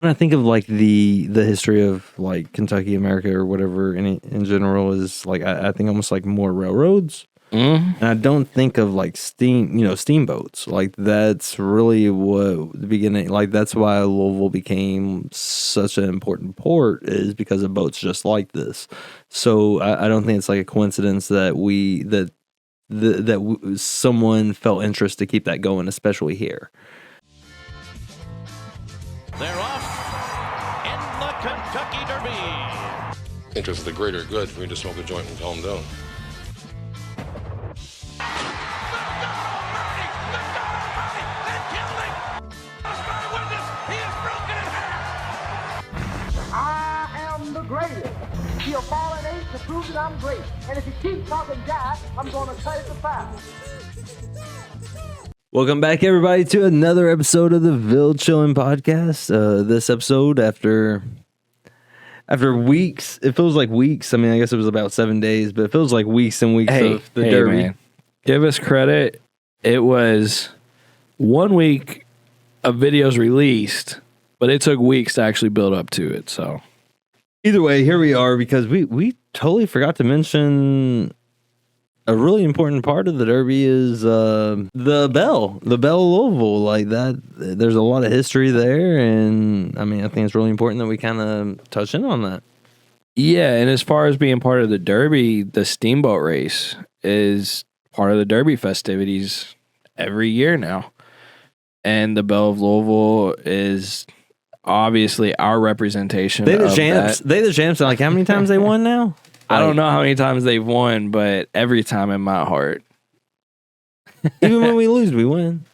when I think of like the history of like Kentucky, America, or whatever in general is like I think almost like more railroads. And I don't think of like steamboats. Like that's really what the beginning. Like that's why Louisville became such an important port is because of boats just like this. So I don't think it's like a coincidence that someone felt interest to keep that going, especially here. They're off in the Kentucky Derby. Interest of the greater good for me to smoke a joint and calm down. He'll fall an eight to prove that I'm great. And if he keeps talking jive, I'm going to cut it to 5. Welcome back, everybody, to another episode of the Ville Chillin' Podcast. This episode, after weeks, it feels like weeks. I mean, I guess it was about 7 days, but it feels like weeks and weeks of the Derby. Man. Give us credit. It was 1 week of videos released, but it took weeks to actually build up to it, so... Either way, here we are because we totally forgot to mention a really important part of the Derby is the Belle of Louisville. Like that, there's a lot of history there, and I mean, I think it's really important that we kind of touch in on that. Yeah, and as far as being part of the Derby, the Steamboat race is part of the Derby festivities every year now, and the Belle of Louisville is obviously our representation. They the champs. They the champs. Like how many times they won now? I don't know how many times they've won, but every time in my heart. Even when we lose, we win.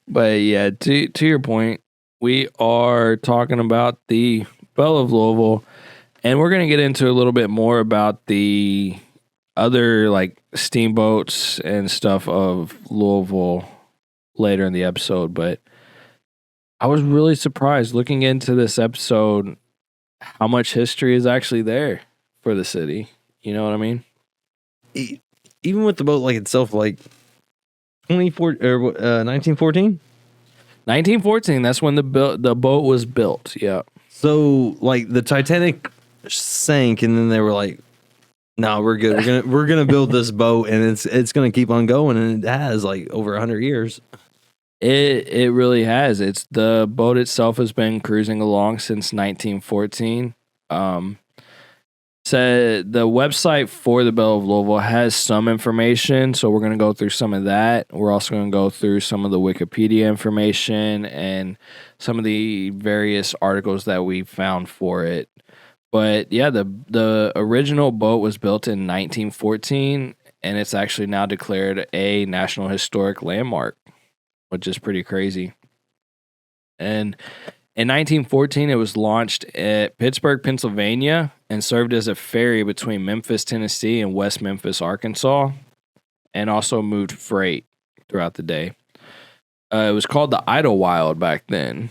But yeah, to your point, we are talking about the Belle of Louisville, and we're going to get into a little bit more about the other like steamboats and stuff of Louisville later in the episode, but I was really surprised looking into this episode how much history is actually there for the city. You know what I mean? Even with the boat like itself, like 1914? 1914, that's when the boat was built. Yeah. So like the Titanic sank and then they were like, no, we're good. We're gonna build this boat and it's gonna keep on going, and it has like over 100 years. It really has. It's the boat itself has been cruising along since 1914. So the website for the Belle of Louisville has some information, so we're going to go through some of that. We're also going to go through some of the Wikipedia information and some of the various articles that we found for it. But yeah, the original boat was built in 1914, and it's actually now declared a National Historic Landmark, which is pretty crazy. And in 1914, it was launched at Pittsburgh, Pennsylvania, and served as a ferry between Memphis, Tennessee, and West Memphis, Arkansas, and also moved freight throughout the day. It was called the Idlewild back then,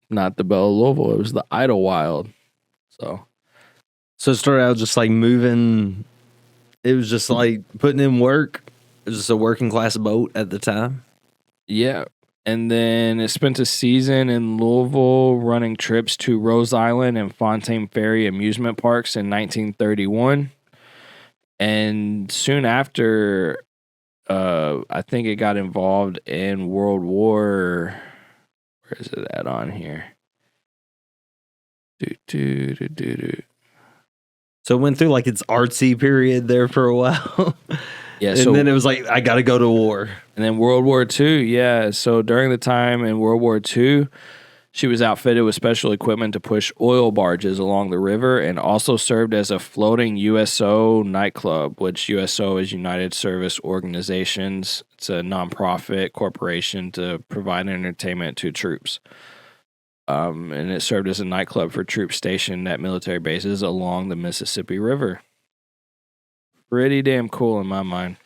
not the Belle of Louisville. It was the Idlewild. So it started out just like moving. It was just like putting in work. It was just a working class boat at the time. Yeah, and then it spent a season in Louisville running trips to Rose Island and Fontaine Ferry amusement parks in 1931. And soon after, I think it got involved in World War. Where is it at on here? So it went through like its artsy period there for a while. Yeah, and then it was like, I got to go to war. And then World War II, yeah. So during the time in World War II, she was outfitted with special equipment to push oil barges along the river and also served as a floating USO nightclub, which USO is United Service Organizations. It's a nonprofit corporation to provide entertainment to troops. And it served as a nightclub for troops stationed at military bases along the Mississippi River. Pretty damn cool in my mind.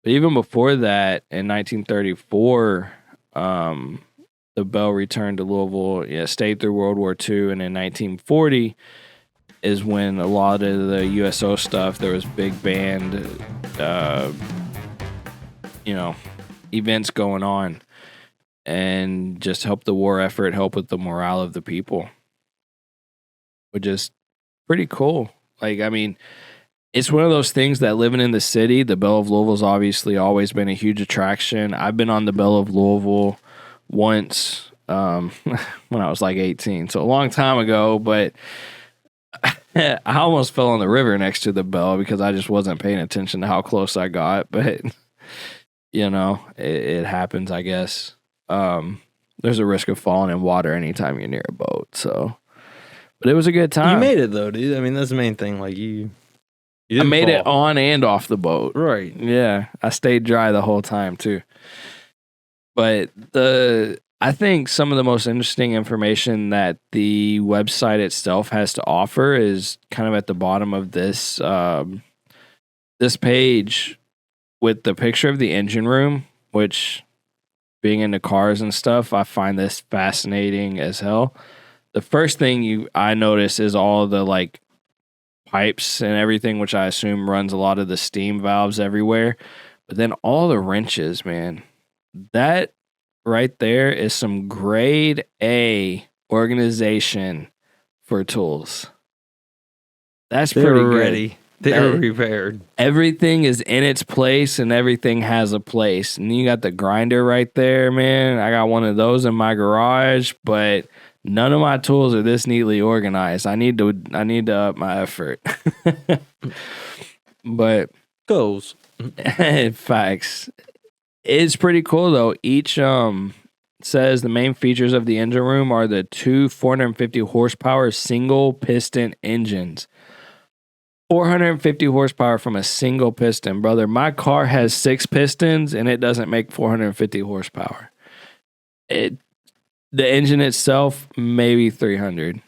But even before that, in 1934, the Belle returned to Louisville, stayed through World War II, and in 1940 is when a lot of the USO stuff, there was big band, events going on. and just help the war effort, help with the morale of the people, which is pretty cool. Like, I mean, it's one of those things that living in the city, the Belle of Louisville's obviously always been a huge attraction. I've been on the Belle of Louisville once when I was like 18, so a long time ago, but I almost fell in the river next to the Belle because I just wasn't paying attention to how close I got, but you know, it happens, I guess. There's a risk of falling in water anytime you're near a boat, so. But it was a good time. You made it though, dude. I mean, that's the main thing. Like you I made it on and off the boat. Right. Yeah. I stayed dry the whole time too. But I think some of the most interesting information that the website itself has to offer is kind of at the bottom of this this page with the picture of the engine room, which, being into cars and stuff, I find this fascinating as hell. The first thing I notice is all the like pipes and everything, which I assume runs a lot of the steam valves everywhere. But then all the wrenches, man, that right there is some grade A organization for tools. That's They're pretty good. ready. They're prepared. Everything is in its place and everything has a place. And you got the grinder right there, man. I got one of those in my garage, but none of my tools are this neatly organized. I need to up my effort. But Goes. facts. It's pretty cool though. Each says the main features of the engine room are the two 450 horsepower single piston engines. 450 horsepower from a single piston, brother. My car has 6 pistons and it doesn't make 450 horsepower. The engine itself, maybe 300.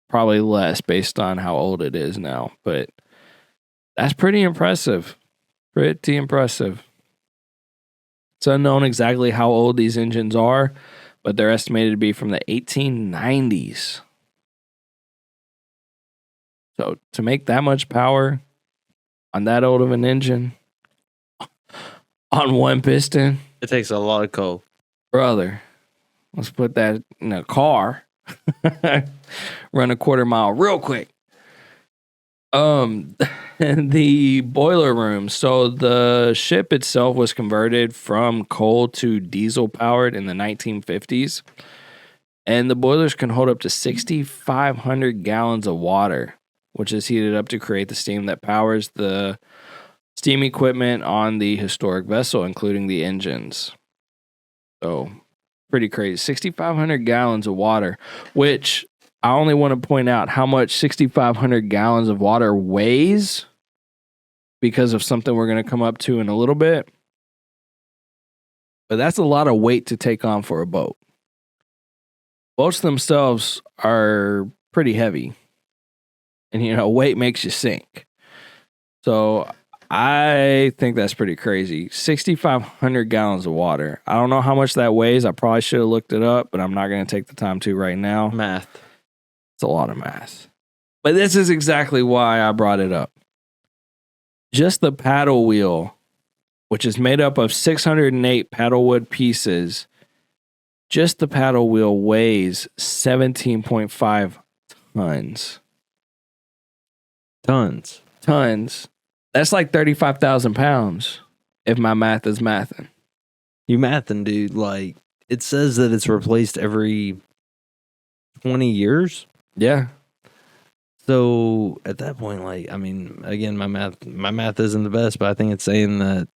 Probably less based on how old it is now, but that's pretty impressive. Pretty impressive. It's unknown exactly how old these engines are, but they're estimated to be from the 1890s. So to make that much power on that old of an engine on one piston, It takes a lot of coal. brother, let's put that in a car. Run a quarter mile real quick. The boiler room. So the ship itself was converted from coal to diesel powered in the 1950s. And the boilers can hold up to 6,500 gallons of water, which is heated up to create the steam that powers the steam equipment on the historic vessel, including the engines. So, pretty crazy. 6,500 gallons of water, which I only want to point out how much 6,500 gallons of water weighs because of something we're going to come up to in a little bit. But that's a lot of weight to take on for a boat. Boats themselves are pretty heavy. And, you know, weight makes you sink. So I think that's pretty crazy. 6,500 gallons of water. I don't know how much that weighs. I probably should have looked it up, but I'm not going to take the time to right now. Math. It's a lot of math. But this is exactly why I brought it up. Just the paddle wheel, which is made up of 608 paddlewood pieces, just the paddle wheel weighs 17.5 tons. Tons. That's like 35,000 pounds if my math is mathing. You mathing, dude. Like, it says that it's replaced every 20 years. Yeah. So at that point, like, I mean, again, my math isn't the best, but I think it's saying that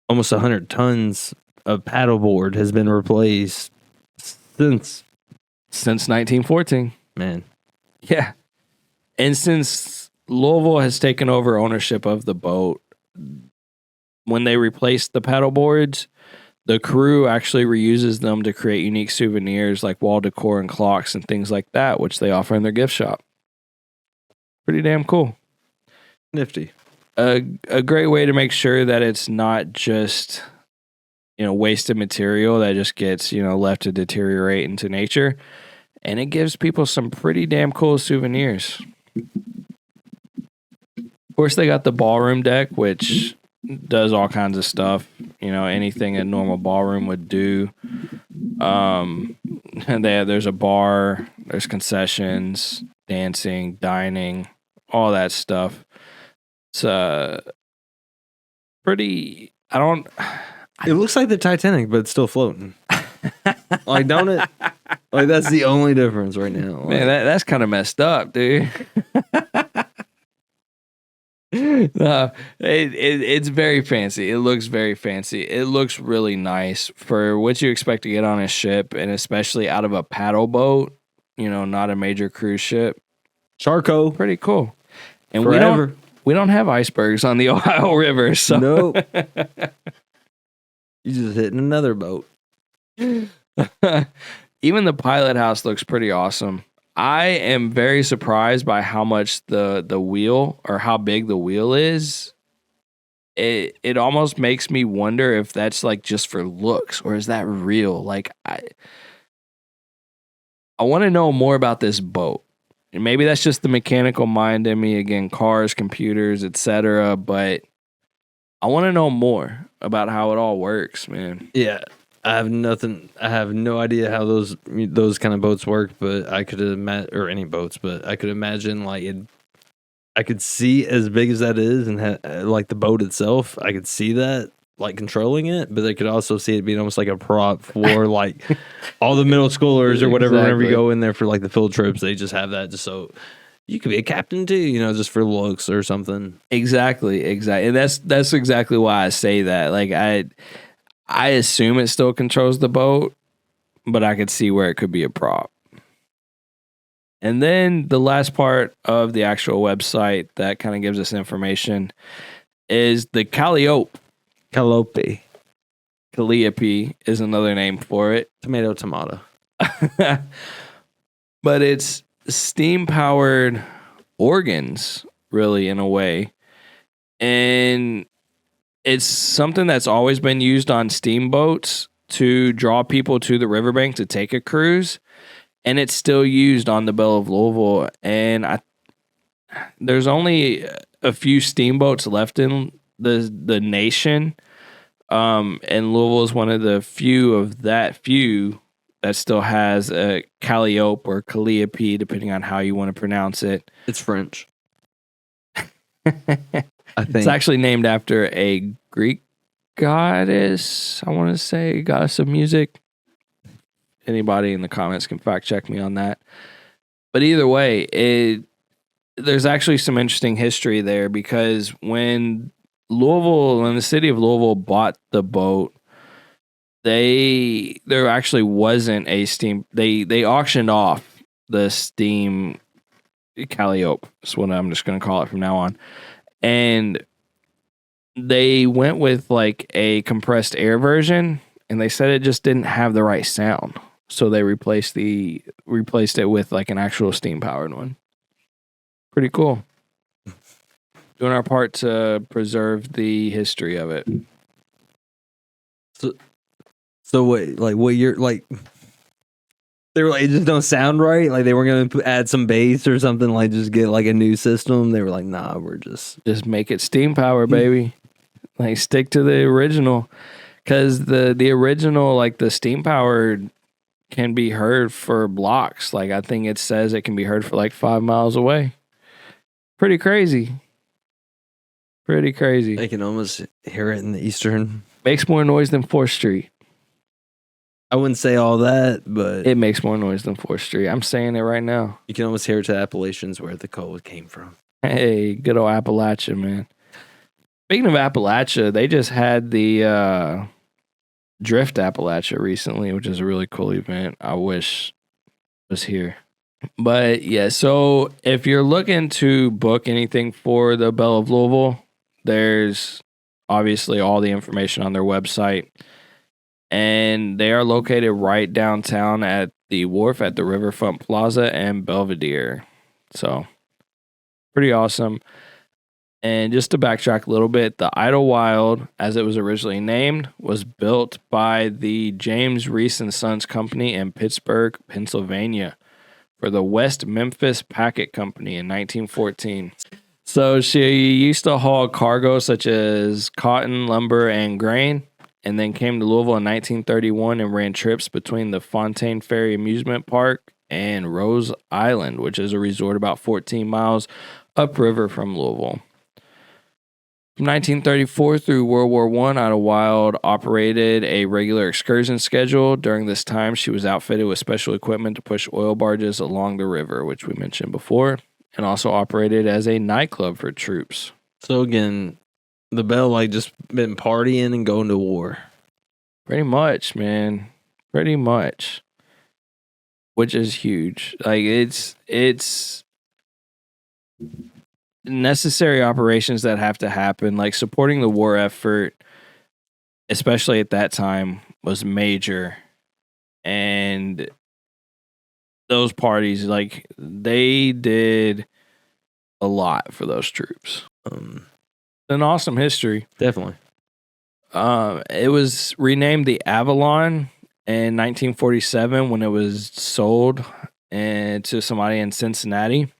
almost 100 tons of paddleboard has been replaced since 1914. Man. Yeah. And since Louisville has taken over ownership of the boat, when they replaced the paddle boards, the crew actually reuses them to create unique souvenirs like wall decor and clocks and things like that, which they offer in their gift shop. Pretty damn cool. Nifty. A great way to make sure that it's not just, you know, wasted material that just gets, you know, left to deteriorate into nature. And it gives people some pretty damn cool souvenirs. Of course, they got the ballroom deck, which does all kinds of stuff. You know, anything a normal ballroom would do. And there's a bar, there's concessions, dancing, dining, all that stuff. It's pretty. I don't. It looks like the Titanic, but it's still floating. Like, don't it? Like, that's the only difference right now. Like, Man, that's kind of messed up, dude. No, it's very fancy. It looks very fancy. It looks really nice for what you expect to get on a ship, and especially out of a paddle boat. You know, not a major cruise ship. Charco. Pretty cool. And Forever. we don't have icebergs on the Ohio River, so Nope. You just hitting another boat. even the pilot house looks pretty awesome. I am very surprised by how much the wheel, or how big the wheel is. It almost makes me wonder if that's like just for looks, or is that real? Like I want to know more about this boat. And maybe that's just the mechanical mind in me, again, cars, computers, etc. But I want to know more about how it all works, man. Yeah. I have no idea how those kind of boats work, but I could imagine, or any boats, but I could imagine like I could see as big as that is, and like the boat itself, I could see that like controlling it, but I could also see it being almost like a prop for like all the middle schoolers or whatever. Exactly. Whenever you go in there for like the field trips, they just have that just so you could be a captain too, you know, just for looks or something. Exactly. And that's exactly why I say that. Like I assume it still controls the boat, but I could see where it could be a prop. And then the last part of the actual website that kind of gives us information is the Calliope. Calliope. Calliope is another name for it. Tomato. But it's steam-powered organs, really, in a way. And it's something that's always been used on steamboats to draw people to the riverbank to take a cruise. And it's still used on the Belle of Louisville. And there's only a few steamboats left in the nation. And Louisville is one of the few that still has a Calliope or Calliope, depending on how you want to pronounce it. It's French. I think It's actually named after a Greek goddess, I want to say, goddess of music. Anybody in the comments can fact check me on that. But either way, there's actually some interesting history there, because when the city of Louisville bought the boat, there actually wasn't a steam. They auctioned off the steam Calliope. That's what I'm just going to call it from now on. And they went with like a compressed air version, and they said it just didn't have the right sound. So they replaced it with like an actual steam powered one. Pretty cool. Doing our part to preserve the history of it. So what you're like, they were like, it just don't sound right. Like they were going to add some bass or something, like just get like a new system. They were like, nah, we're just make it steam power, baby. Like stick to the original, because the original, like the steam powered, can be heard for blocks. Like I think it says it can be heard for like 5 miles away. Pretty crazy. I can almost hear it in the eastern. Makes more noise than 4th Street. I wouldn't say all that, but It makes more noise than 4th Street. I'm saying it right now. you can almost hear it to Appalachians where the coal came from. Hey, good old Appalachia, man. Speaking of Appalachia, they just had the Drift Appalachia recently, which is a really cool event. I wish it was here. But yeah, so if you're looking to book anything for the Belle of Louisville, there's obviously all the information on their website. And they are located right downtown at the wharf at the Riverfront Plaza and Belvedere. So pretty awesome. And just to backtrack a little bit, the Idlewild, as it was originally named, was built by the James Reese and Sons Company in Pittsburgh, Pennsylvania, for the West Memphis Packet Company in 1914. So she used to haul cargo such as cotton, lumber, and grain, and then came to Louisville in 1931 and ran trips between the Fontaine Ferry Amusement Park and Rose Island, which is a resort about 14 miles upriver from Louisville. From 1934 through World War I, Ida Wild operated a regular excursion schedule. During this time, she was outfitted with special equipment to push oil barges along the river, which we mentioned before, and also operated as a nightclub for troops. So again, the Belle like just been partying and going to war. Pretty much, man. Pretty much. Which is huge. Like it's necessary operations that have to happen. Like supporting the war effort, especially at that time, was major. And those parties, like, they did a lot for those troops. An awesome history. Definitely. It was renamed the Avalon in 1947 when it was sold to somebody in Cincinnati.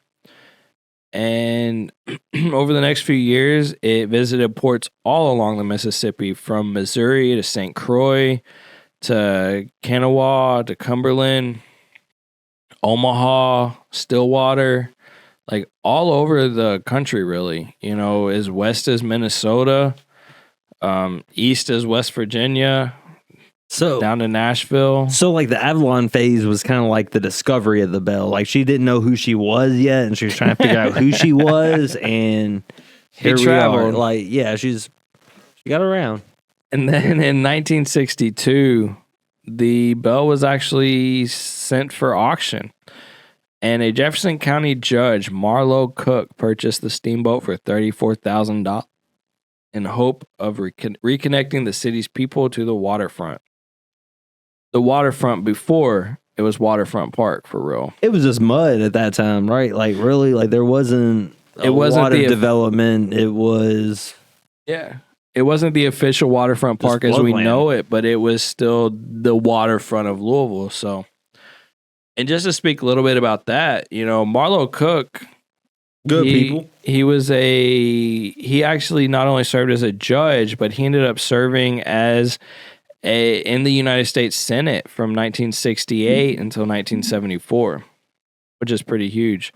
And over the next few years, it visited ports all along the Mississippi, from Missouri to St. Croix to Kanawha to Cumberland, Omaha, Stillwater, like all over the country, really. You know, as west as Minnesota, east as West Virginia, So down to Nashville. So like the Avalon phase was kind of like the discovery of the Belle. Like she didn't know who she was yet, and she was trying to figure out who she was. And here we are. Like, yeah, she got around. And then in 1962, the Belle was actually sent for auction. And a Jefferson County judge, Marlowe Cook, purchased the Steamboat for $34,000 in hope of reconnecting the city's people to the waterfront. The waterfront before it was Waterfront Park, for real. It was just mud at that time, right? Like really, like there wasn't a lot of development. It was It wasn't the official Waterfront Park as we know it, but it was still the waterfront of Louisville. So, and just to speak a little bit about that, you know, Marlowe Cook, people. He actually not only served as a judge, but he ended up serving as in the United States Senate from 1968 until 1974, which is pretty huge.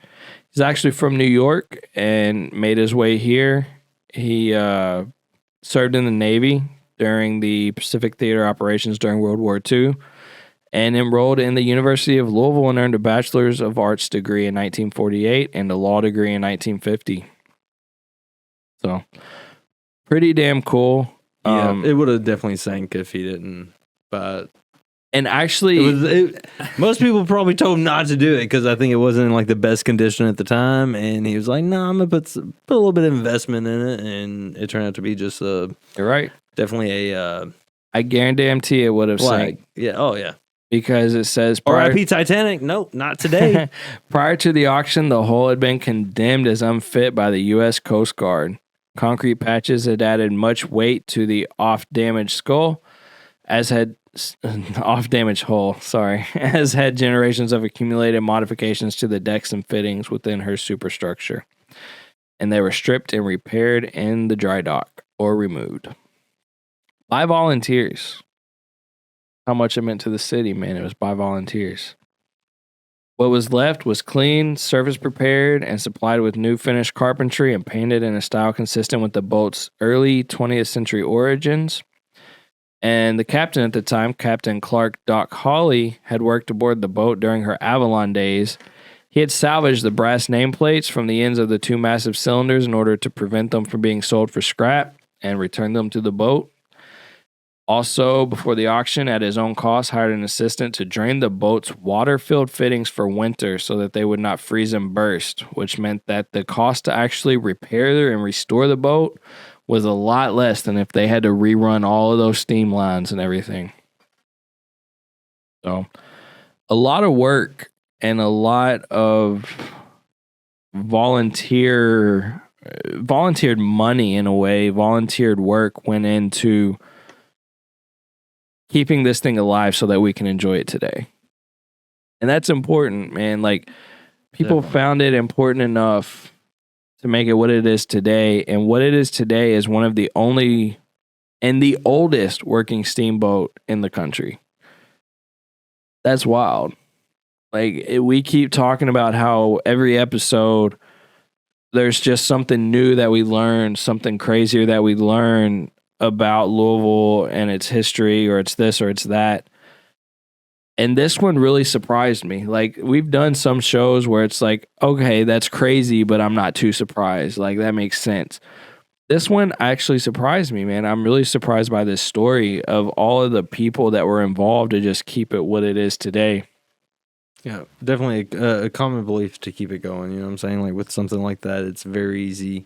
He's actually from New York and made his way here. He served in the Navy during the Pacific Theater operations during World War II, and enrolled in the University of Louisville and earned a Bachelor's of Arts degree in 1948 and a law degree in 1950. So, pretty damn cool. Yeah, it would have definitely sank if he didn't. But and actually, most people probably told him not to do it because I think it wasn't in like the best condition at the time. And he was like, "No, I'm gonna put a little bit of investment in it," and it turned out to be just you're right. Definitely a. I guarantee it would have sank. Yeah. Oh yeah. Because it says R.I.P. Titanic. Nope, not today. Prior to the auction, the hull had been condemned as unfit by the U.S. Coast Guard. Concrete patches had added much weight to the off-damaged skull, as had off-damaged hull. As had generations of accumulated modifications to the decks and fittings within her superstructure, and they were stripped and repaired in the dry dock or removed by volunteers. How much it meant to the city, man. It was by volunteers. What was left was clean, surface prepared, and supplied with new finished carpentry and painted in a style consistent with the boat's early 20th century origins. And the captain at the time, Captain Clark Doc Hawley, had worked aboard the boat during her Avalon days. He had salvaged the brass nameplates from the ends of the two massive cylinders in order to prevent them from being sold for scrap and return them to the boat. Also, before the auction, at his own cost, hired an assistant to drain the boat's water-filled fittings for winter so that they would not freeze and burst, which meant that the cost to actually repair and restore the boat was a lot less than if they had to rerun all of those steam lines and everything. So, a lot of work and a lot of volunteered money, in a way, volunteered work went into keeping this thing alive so that we can enjoy it today. And that's important, man. Like, people found it important enough to make it what it is today. And what it is today is one of the only and the oldest working steamboat in the country. That's wild. Like, we keep talking about how every episode there's just something new that we learn, something crazier that we learn about Louisville and its history, or it's this or it's that. And this one really surprised me. Like, we've done some shows where it's like, okay, that's crazy, but I'm not too surprised. Like, that makes sense. This one actually surprised me, man. I'm really surprised by this story of all of the people that were involved to just keep it what it is today. Yeah, definitely a common belief to keep it going. You know what I'm saying? Like, with something like that, it's very easy.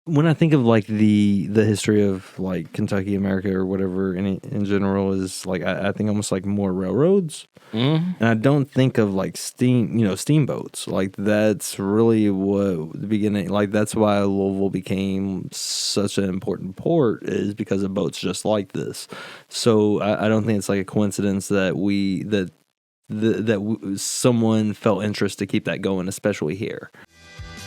When I think of like the history of like Kentucky, America, or whatever in general, is like I think almost like more railroads, and I don't think of like steamboats. Like, that's really what the beginning. Like, that's why Louisville became such an important port, is because of boats just like this. So I don't think it's like a coincidence that someone felt interest to keep that going, especially here.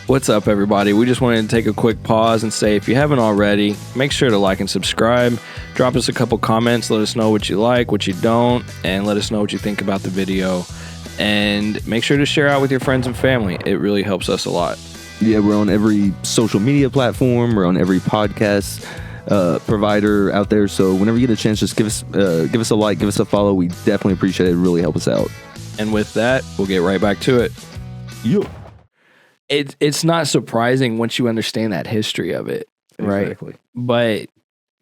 What's up, everybody? We just wanted to take a quick pause and say, if you haven't already, make sure to like and subscribe. Drop us a couple comments. Let us know what you like, what you don't, and let us know what you think about the video. And make sure to share out with your friends and family. It really helps us a lot. Yeah, we're on every social media platform. We're on every podcast provider out there. So whenever you get a chance, just give us a like, give us a follow. We definitely appreciate it. It really help us out. And with that, we'll get right back to it. Yo. It's not surprising once you understand that history of it, right? Exactly. But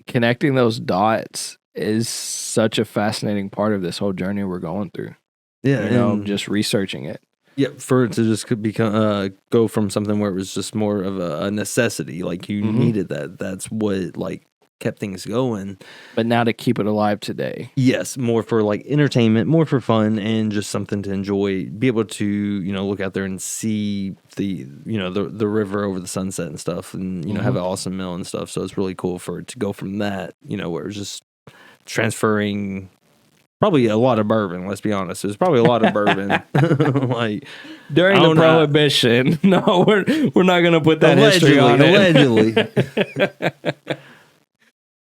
connecting those dots is such a fascinating part of this whole journey we're going through. Yeah, You know, just researching it. Yeah, for it to just become go from something where it was just more of a necessity, like you needed that. That's what like kept things going. But now to keep it alive today. Yes, more for like entertainment, more for fun, and just something to enjoy. Be able to look out there and see the the river over the sunset and stuff, and have an awesome meal and stuff. So it's really cool for it to go from that, where it's just transferring. Probably a lot of bourbon, let's be honest. There's probably a lot of bourbon. Like during the Prohibition. No, we're not going to put that history on it. Allegedly.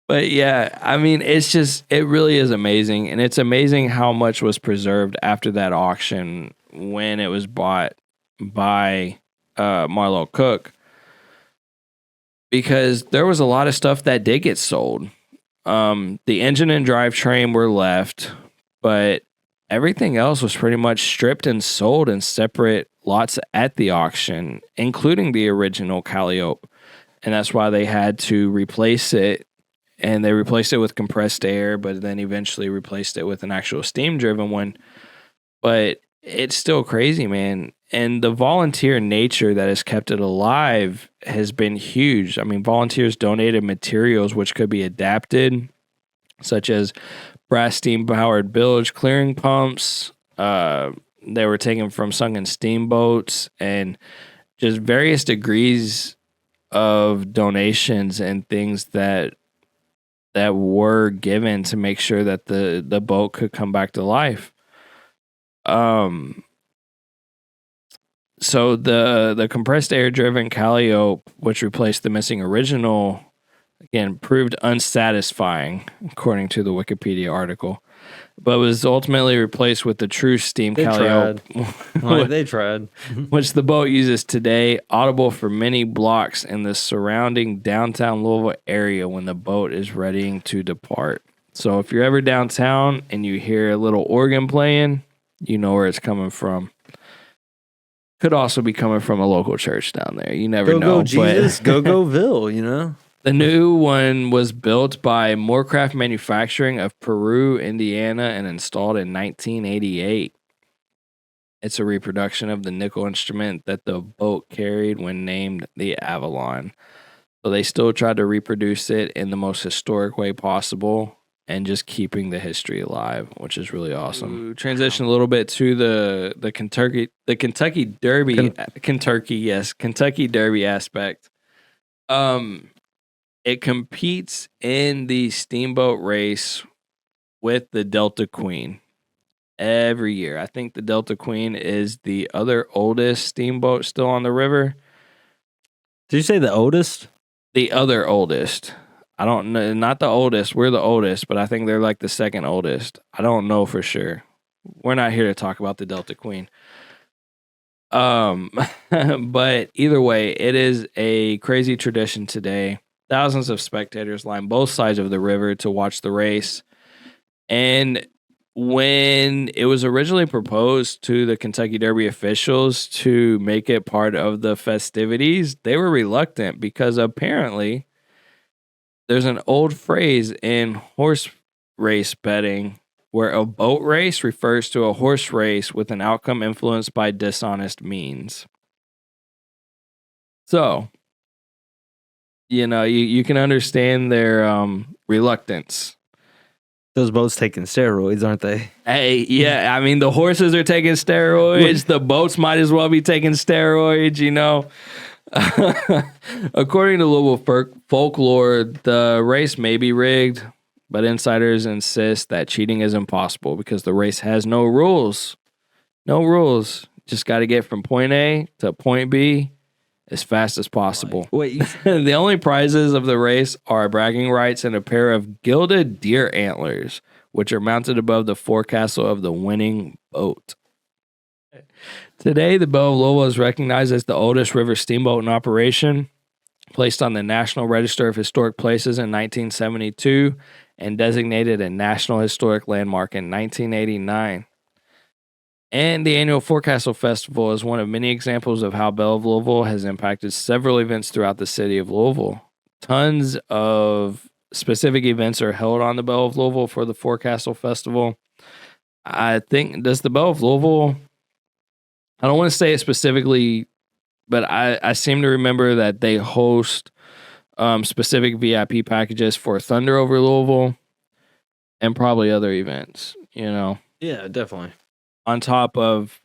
But yeah, I mean, it really is amazing. And it's amazing how much was preserved after that auction when it was bought by Marlowe Cook. Because there was a lot of stuff that did get sold. The engine and drivetrain were left, but everything else was pretty much stripped and sold in separate lots at the auction, including the original Calliope. And that's why they had to replace it. And they replaced it with compressed air, but then eventually replaced it with an actual steam-driven one. But it's still crazy, man. And the volunteer nature that has kept it alive has been huge. I mean, volunteers donated materials which could be adapted, such as brass steam-powered bilge clearing pumps. They were taken from sunken steamboats, and just various degrees of donations and things that were given to make sure that the boat could come back to life. So the compressed air driven Calliope, which replaced the missing original, again proved unsatisfying according to the Wikipedia article, but was ultimately replaced with the true steam Calliope. They tried. Which the boat uses today, audible for many blocks in the surrounding downtown Louisville area when the boat is readying to depart. So if you're ever downtown and you hear a little organ playing, you know where it's coming from. Could also be coming from a local church down there. You never know. Go Jesus, Go-Ville, The new one was built by Moorcraft Manufacturing of Peru, Indiana, and installed in 1988. It's a reproduction of the nickel instrument that the boat carried when named the Avalon. So they still tried to reproduce it in the most historic way possible and just keeping the history alive, which is really awesome. We'll transition a little bit to the Kentucky Derby, Kentucky Derby aspect. It competes in the steamboat race with the Delta Queen. every year. I think the Delta Queen is the other oldest steamboat still on the river. Did you say the oldest? The other oldest. I don't know. Not the oldest. We're the oldest, but I think they're like the second oldest. I don't know for sure. We're not here to talk about the Delta Queen. But either way, it is a crazy tradition today. Thousands of spectators line both sides of the river to watch the race. And when it was originally proposed to the Kentucky Derby officials to make it part of the festivities, they were reluctant because apparently there's an old phrase in horse race betting where a boat race refers to a horse race with an outcome influenced by dishonest means. So, you can understand their reluctance. Those boats taking steroids, aren't they? Hey, yeah, I mean, the horses are taking steroids. The boats might as well be taking steroids, According to Louisville folklore, the race may be rigged, but insiders insist that cheating is impossible because the race has no rules. No rules. Just got to get from point A to point B as fast as possible. Wait, the only prizes of the race are bragging rights and a pair of gilded deer antlers, which are mounted above the forecastle of the winning boat. Today, the Belle of Louisville is recognized as the oldest river steamboat in operation, placed on the National Register of Historic Places in 1972, and designated a National Historic Landmark in 1989. And the annual Forecastle Festival is one of many examples of how Belle of Louisville has impacted several events throughout the city of Louisville. Tons of specific events are held on the Belle of Louisville for the Forecastle Festival. I think, does the Belle of Louisville, I don't want to say it specifically, but I seem to remember that they host specific VIP packages for Thunder over Louisville and probably other events, yeah, definitely. on top of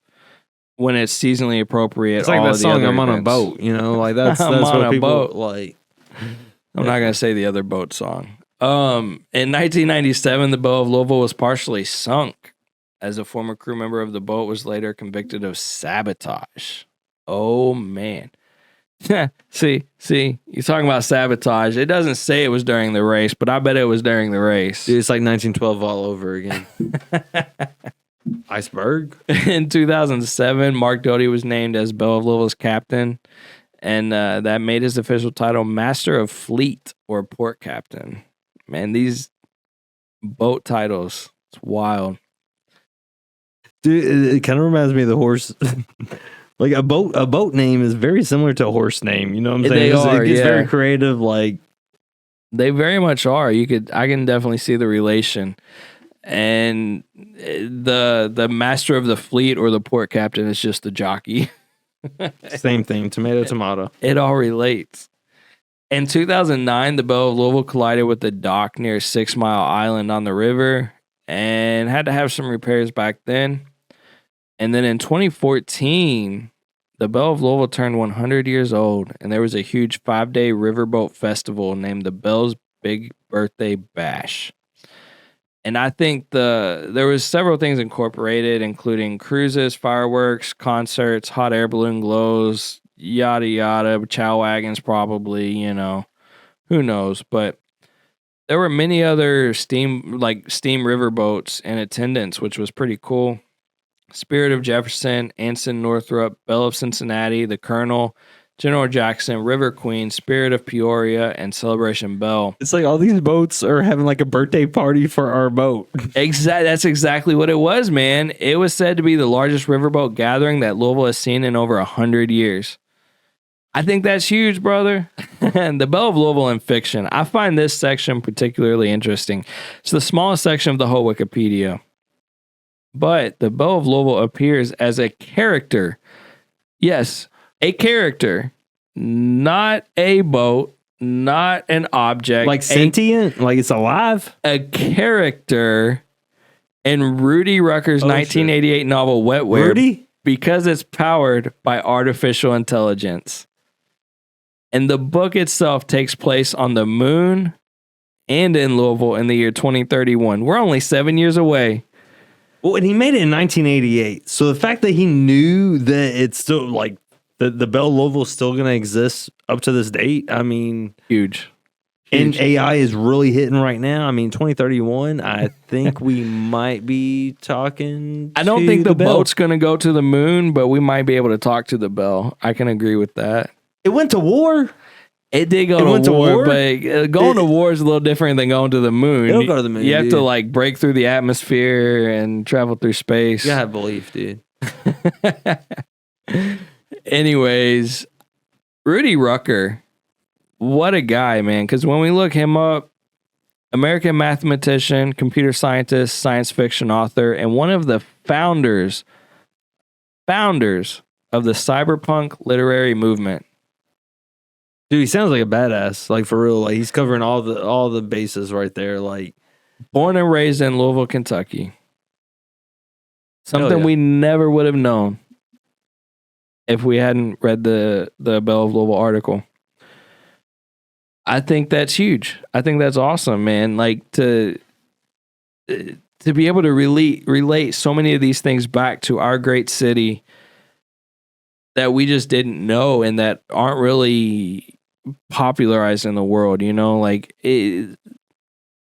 when it's seasonally appropriate. It's like all that of the song other "I'm on a events. boat," like that's I'm that's on what a people boat. like. I'm not going to say the other boat song. In 1997, the Belle of Louisville was partially sunk as a former crew member of the boat was later convicted of sabotage. Oh, man. See, you're talking about sabotage. It doesn't say it was during the race, but I bet it was during the race. Dude, it's like 1912 all over again. Iceberg. In 2007, Mark Doty was named as Belle of Louisville's captain, and that made his official title Master of Fleet or Port Captain. Man, these boat titles, it's wild. Dude, it kind of reminds me of the horse. Like a boat name is very similar to a horse name. You know what I'm saying? It gets very creative. Like they very much are. I can definitely see the relation. And the master of the fleet or the port captain is just the jockey. Same thing. Tomato. It all relates. In 2009, the Belle of Louisville collided with the dock near 6 Mile Island on the river and had to have some repairs back then. And then in 2014, the Belle of Louisville turned 100 years old, and there was a huge 5-day riverboat festival named the Belle's Big Birthday Bash. And I think there was several things incorporated, including cruises, fireworks, concerts, hot air balloon glows, yada yada, chow wagons probably, who knows. But there were many other steam riverboats in attendance, which was pretty cool. Spirit of Jefferson, Anson Northrop, Belle of Cincinnati, the Colonel, General Jackson, River Queen, Spirit of Peoria, and Celebration Belle. It's like all these boats are having like a birthday party for our boat. That's exactly what it was, man. It was said to be the largest riverboat gathering that Louisville has seen in over 100 years. I think that's huge, brother. And the Belle of Louisville in fiction. I find this section particularly interesting. It's the smallest section of the whole Wikipedia. But the Belle of Louisville appears as a character. Yes, a character. Not a boat. Not an object. Like sentient? Like it's alive? A character in Rudy Rucker's 1988 novel Wetware. Rudy? Because it's powered by artificial intelligence. And the book itself takes place on the moon and in Louisville in the year 2031. We're only 7 years away Well, and he made it in 1988. So the fact that he knew that it's still like the Belle of Louisville is still going to exist up to this date. I mean, Huge. and AI is really hitting right now. I mean, 2031, I think we might be talking. I don't think the boat's going to go to the moon, but we might be able to talk to the Belle. I can agree with that. It went to war. It did go to war, but going to war is a little different than going to the moon. It'll go to the moon. You have dude. to like break through the atmosphere and travel through space. You gotta have belief, dude. Anyways, Rudy Rucker, what a guy, man. Because when we look him up, American mathematician, computer scientist, science fiction author, and one of the founders of the cyberpunk literary movement. Dude, he sounds like a badass. Like for real. Like he's covering all the bases right there. Like Born and raised in Louisville, Kentucky. Something yeah. we never would have known if we hadn't read the Belle of Louisville article. I think that's huge. I think that's awesome, man. Like to be able to relate so many of these things back to our great city that we just didn't know and that aren't really popularized in the world, you know, like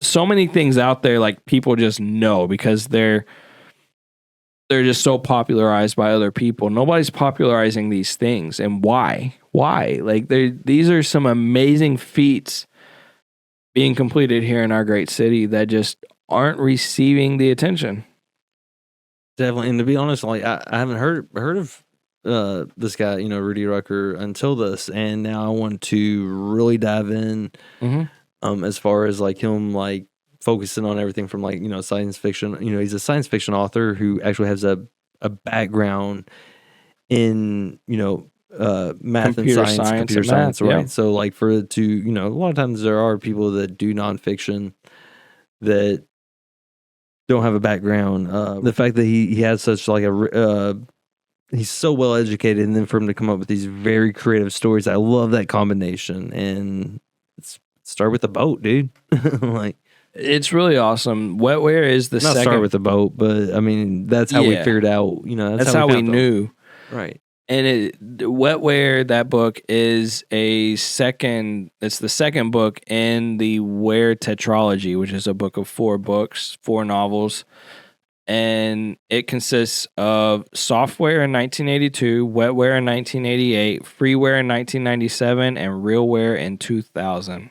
so many things out there like people just know because they're just so popularized by other people. Nobody's popularizing these things. And why? Like these are some amazing feats being completed here in our great city that just aren't receiving the attention. definitely. And to be honest, like I haven't heard of this guy, you know, Rudy Rucker until this, and now I want to really dive in as far as like him like focusing on everything from like, you know, science fiction. You know, he's a science fiction author who actually has a background in, you know, math Computer and science, computer and math, science, right? yeah. So like for it to, you know, a lot of times there are people that do nonfiction that don't have a background. The fact that he has such like he's so well educated, and then for him to come up with these very creative stories, I love that combination. And start with the boat, dude. Like It's really awesome. Wetware is the not second. start with the boat, but I mean that's how we Yeah. figured out. You know, That's how we found them. knew. Right. And Wetware, that book is it's the second book in the Ware tetralogy, which is a book of 4 books, 4 novels. And it consists of Software in 1982, Wetware in 1988, Freeware in 1997, and Realware in 2000.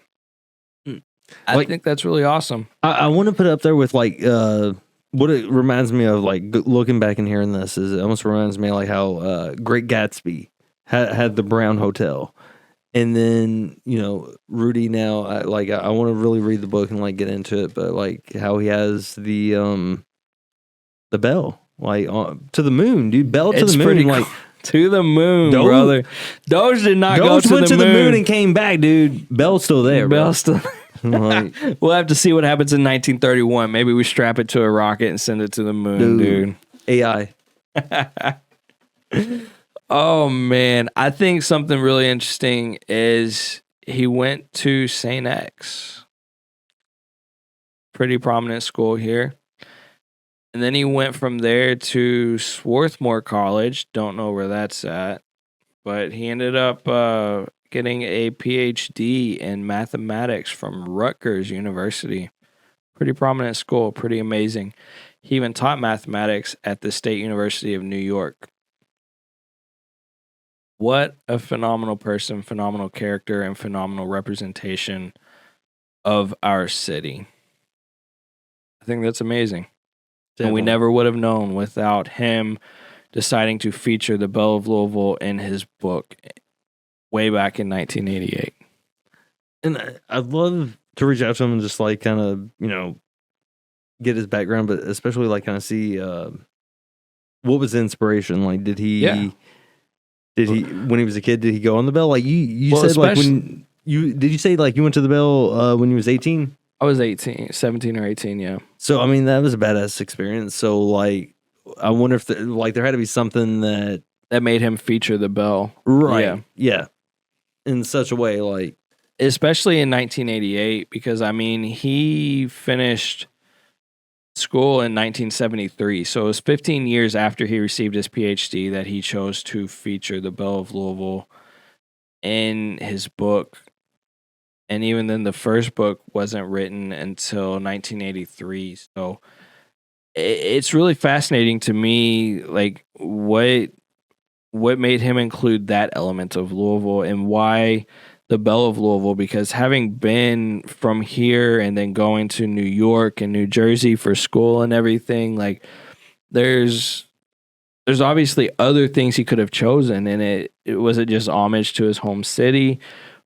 I think that's really awesome. I want to put it up there with like what it reminds me of, like looking back and hearing this, is it almost reminds me of like how Great Gatsby had the Brown Hotel, and then you know Rudy now I want to really read the book and like get into it, but like how he has the Belle like to the moon, dude. Belle to It's the pretty moon, like cool. To the moon, Doge- brother. Doge did not Doge go went to the moon. and came back, dude. Belle's still there, bro. Bell still. Like, We'll have to see what happens in 1931. Maybe we strap it to a rocket and send it to the moon, dude. AI. Oh man, I think something really interesting is he went to St. X, pretty prominent school here, and then he went from there to Swarthmore College. Don't know where that's at, but he ended up getting a PhD in mathematics from Rutgers University. Pretty prominent school, pretty amazing. He even taught mathematics at the State University of New York. What a phenomenal person, phenomenal character, and phenomenal representation of our city. I think that's amazing. And we Definitely. never would have known without him deciding to feature the Belle of Louisville in his book way back in 1988. And I'd love to reach out to him and just like kind of, you know, get his background, but especially like kind of see what was the inspiration. Like, did he when he was a kid, did he go on the Belle? Like you Well, said, like when did you say like you went to the Belle when you was 18? I was 17 or 18, yeah. So I mean that was a badass experience. So like I wonder if there had to be something that made him feature the Belle. right, yeah, in such a way, like Especially in 1988, because I mean, he finished school in 1973. So it was 15 years after he received his PhD that he chose to feature the Belle of Louisville in his book. And even then, the first book wasn't written until 1983. So it's really fascinating to me, like what made him include that element of Louisville and why the Belle of Louisville, because having been from here and then going to New York and New Jersey for school and everything, like there's obviously other things he could have chosen, and it wasn't just homage to his home city.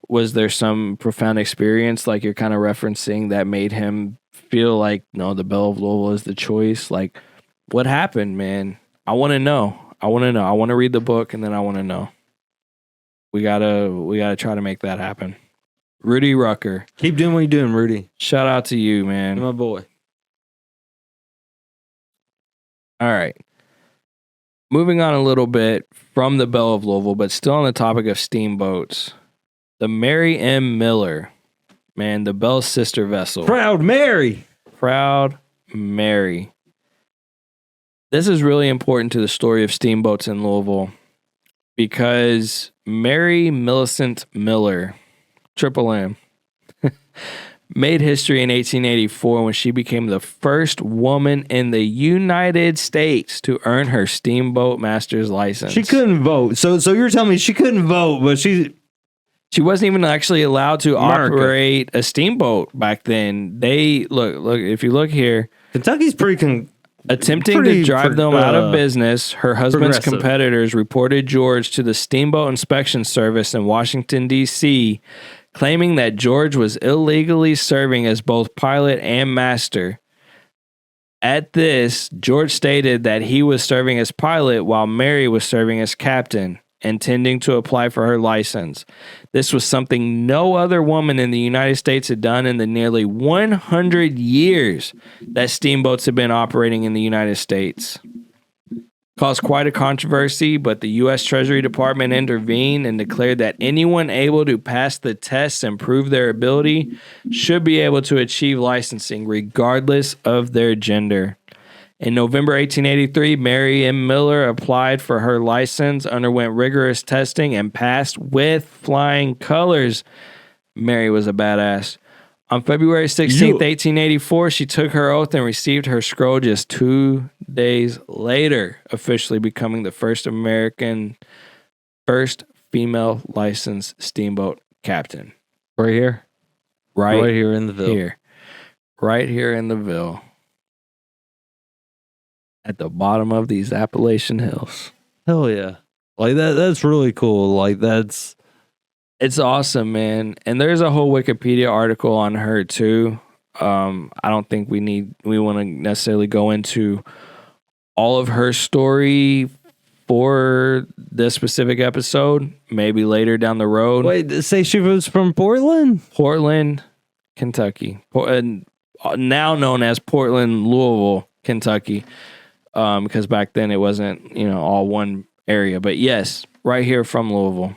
Was there some profound experience like you're kind of referencing that made him feel like, no, the Belle of Louisville is the choice? Like, what happened, man? I want to know. I want to read the book, and then I want to know. We gotta try to make that happen. Rudy Rucker. Keep doing what you're doing, Rudy. Shout out to you, man. You're my boy. All right. Moving on a little bit from the Belle of Louisville, but still on the topic of steamboats. The Mary M. Miller. Man, the Belle's sister vessel. Proud Mary. Proud Mary. This is really important to the story of steamboats in Louisville because Mary Millicent Miller, Triple M, made history in 1884 when she became the first woman in the United States to earn her steamboat master's license. She couldn't vote. So you're telling me she couldn't vote, but she wasn't even actually allowed to operate a steamboat back then. They look if you look here, Kentucky's attempting to drive them out of business, her husband's competitors reported George to the Steamboat Inspection Service in Washington, D.C., claiming that George was illegally serving as both pilot and master. At this, George stated that he was serving as pilot while Mary was serving as captain, intending to apply for her license. This was something no other woman in the United States had done in the nearly 100 years that steamboats had been operating in the United States. Caused quite a controversy, but the U.S. Treasury Department intervened and declared that anyone able to pass the tests and prove their ability should be able to achieve licensing regardless of their gender. In November 1883, Mary M. Miller applied for her license, underwent rigorous testing, and passed with flying colors. Mary was a badass. On February 16th, 1884, she took her oath and received her scroll just 2 days later, officially becoming the first female licensed steamboat captain. right here. Right here in the Ville. Right here in the Ville. At the bottom of these Appalachian hills. Hell yeah. Like that's really cool. Like it's awesome, man. And there's a whole Wikipedia article on her too. I don't think we want to necessarily go into all of her story for this specific episode. Maybe later down the road. Wait, say she was from Portland? Portland, Kentucky. Now known as Portland, Louisville, Kentucky. Because back then it wasn't, all one area. But yes, right here from Louisville.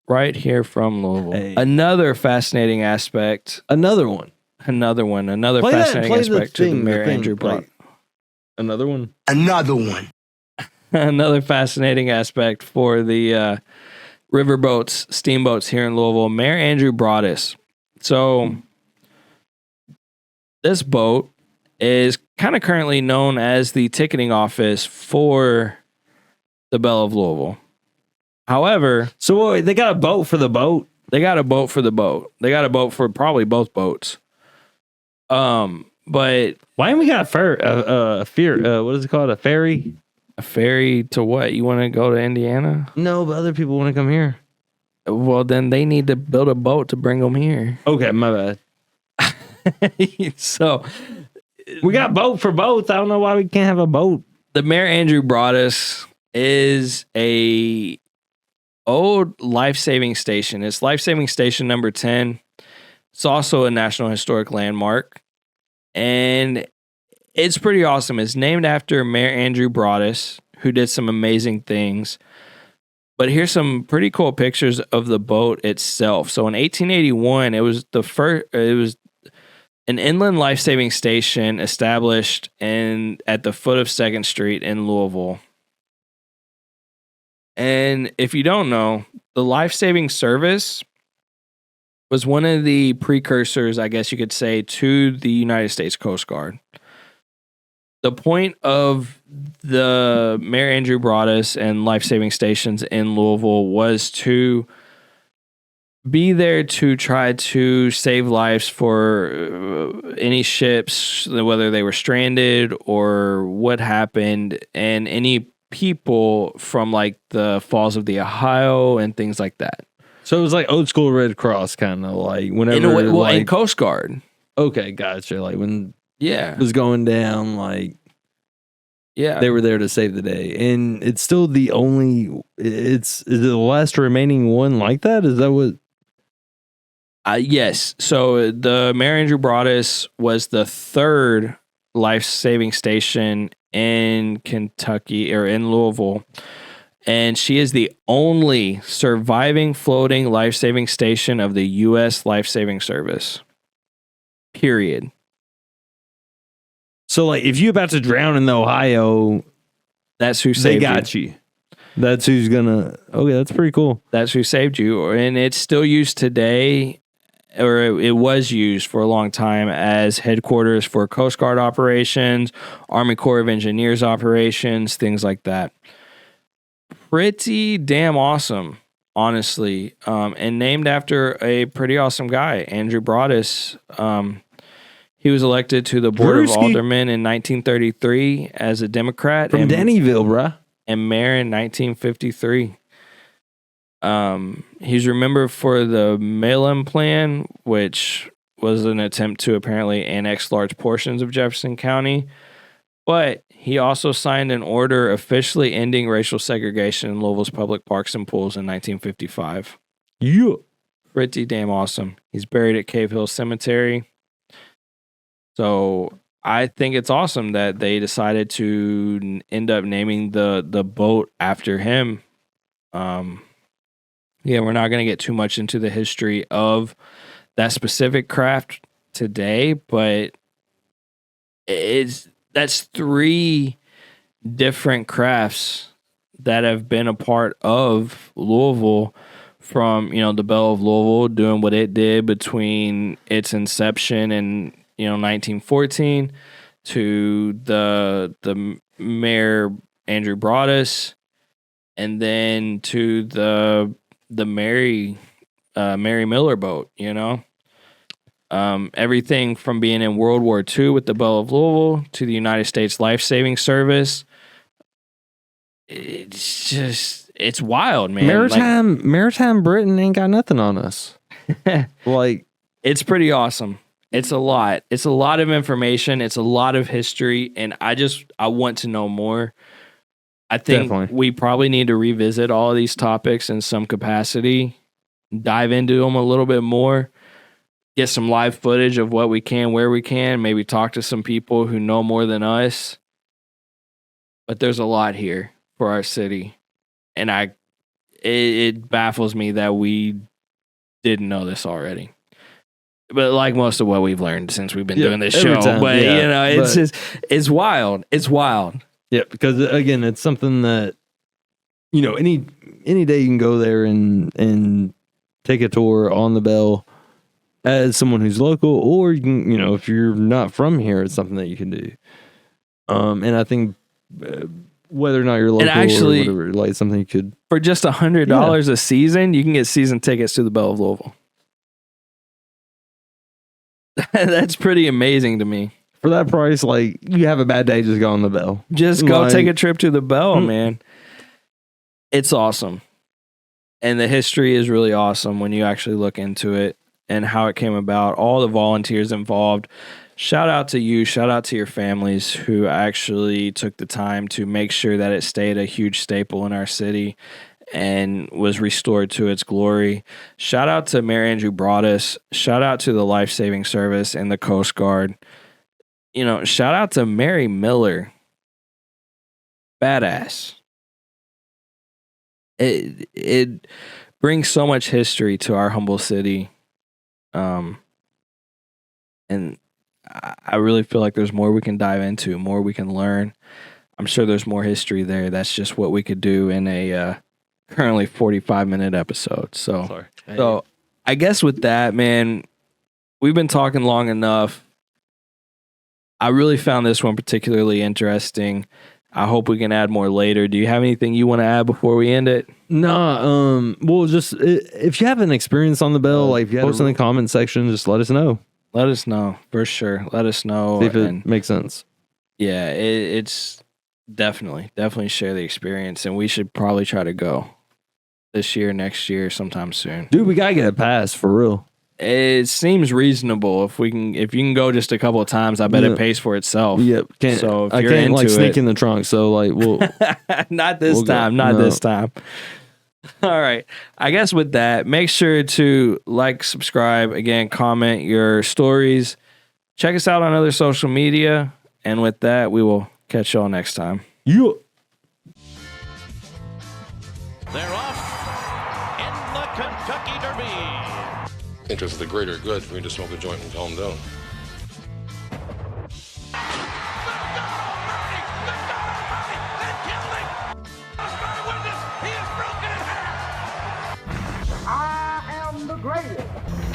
Right here from Louisville. Hey. Another fascinating aspect. Another one. Another Play fascinating the aspect to the thing, Mayor the thing, Andrew Broaddus. Another one. Another fascinating aspect for the riverboats, steamboats here in Louisville. Mayor Andrew Broaddus. So this boat is kind of currently known as the ticketing office for the Belle of Louisville. However, So wait, they got a boat for the boat? they got a boat for the boat. They got a boat for probably both boats. But Why haven't we got what is it called? A ferry? a ferry to what? You want to go to Indiana? No, but other people want to come here. Well, then they need to build a boat to bring them here. Okay, my bad. So We got boat for both. I don't know why we can't have a boat. the Mayor Andrew Broaddus is a old life-saving station. It's life-saving station number 10. It's also a National Historic Landmark. And it's pretty awesome. It's named after Mayor Andrew Broaddus, who did some amazing things. But here's some pretty cool pictures of the boat itself. So in 1881, it was an inland life-saving station established at the foot of 2nd Street in Louisville. And if you don't know, the life-saving service was one of the precursors, I guess you could say, to the United States Coast Guard. The point of the Mayor Andrew Broaddus and life-saving stations in Louisville was to be there to try to save lives for any ships, whether they were stranded or what happened, and any people from like the Falls of the Ohio and things like that. So it was like old school Red Cross, kind of like whenever. In a way, well, like, and Coast Guard. Okay, gotcha. Like when Yeah, it was going down, like yeah. they were there to save the day, and it's still the only. Is it the last remaining one like that? Is that what? Yes. So the Mayor Andrew Broaddus was the 3rd life-saving station in Kentucky or in Louisville. And she is the only surviving floating life-saving station of the U.S. Life-Saving Service. Period. So, like, if you're about to drown in the Ohio, That's who they saved got you. That's who's gonna. Okay, that's pretty cool. That's who saved you. And it's still used today, or it was used for a long time as headquarters for Coast Guard operations, Army Corps of Engineers operations, things like that. Pretty damn awesome, honestly. And named after a pretty awesome guy, Andrew Broaddus. He was elected to the Board of Aldermen in 1933 as a Democrat. From Dennyville, bruh. And mayor in 1953. He's remembered for the mail-in plan, which was an attempt to apparently annex large portions of Jefferson County. But he also signed an order officially ending racial segregation in Louisville's public parks and pools in 1955. Yeah. Pretty damn awesome. He's buried at Cave Hill Cemetery. So I think it's awesome that they decided to end up naming the boat after him. Yeah, we're not going to get too much into the history of that specific craft today, but that's 3 different crafts that have been a part of Louisville from, the Belle of Louisville doing what it did between its inception and 1914 to the Mayor Andrew Broaddus, and then to the Mary Miller boat. Everything from being in World War II with the Belle of Louisville to the United States Life-Saving Service. It's wild, man. Maritime Britain ain't got nothing on us. Like, it's pretty awesome. It's a lot. It's a lot of information. It's a lot of history, and I want to know more. I think Definitely. we probably need to revisit all of these topics in some capacity, dive into them a little bit more, get some live footage of what we can, where we can, maybe talk to some people who know more than us. But there's a lot here for our city, and it baffles me that we didn't know this already. But like most of what we've learned since we've been doing this show, it's wild. It's wild. Yeah, because again, it's something that any day you can go there and take a tour on the Belle as someone who's local, or you can, if you're not from here, it's something that you can do. And I think whether or not you're local, and actually, or whatever, like something you could for just $100 a season, you can get season tickets to the Belle of Louisville. That's pretty amazing to me. For that price, like, you have a bad day, just go on the Belle. Just go take a trip to the Belle, man. It's awesome. And the history is really awesome when you actually look into it and how it came about, all the volunteers involved. Shout out to you. Shout out to your families who actually took the time to make sure that it stayed a huge staple in our city and was restored to its glory. Shout out to Mayor Andrew Broaddus. Shout out to the Life-Saving Service and the Coast Guard. Shout out to Mary Miller. Badass. It brings so much history to our humble city. And I really feel like there's more we can dive into, more we can learn. I'm sure there's more history there. That's just what we could do in a currently 45-minute episode. So I guess with that, man, we've been talking long enough. I really found this one particularly interesting. I hope we can add more later. Do you have anything you want to add before we end it? No, well, just if you have an experience on the Bell, like if you post in the comment section, just let us know. Let us know for sure. Let us know See if it makes sense. Yeah, it's definitely share the experience, and we should probably try to go this year, next year, sometime soon. Dude, we gotta get a pass for real. It seems reasonable if you can go just a couple of times. I bet it pays for itself. Yep. So if I you're can't into like sneak in the trunk. So like we'll not this time. Not this time. All right. I guess with that, make sure to like, subscribe, again, comment your stories. Check us out on other social media. And with that, we will catch y'all next time. Yeah. They're off in the Kentucky Derby. Interest of the greater good for me to smoke a joint and calm down. I am the greatest.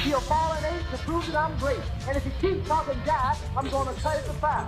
He'll fall an ace to prove that I'm great. And if he keeps talking jive, I'm going to cut it to 5.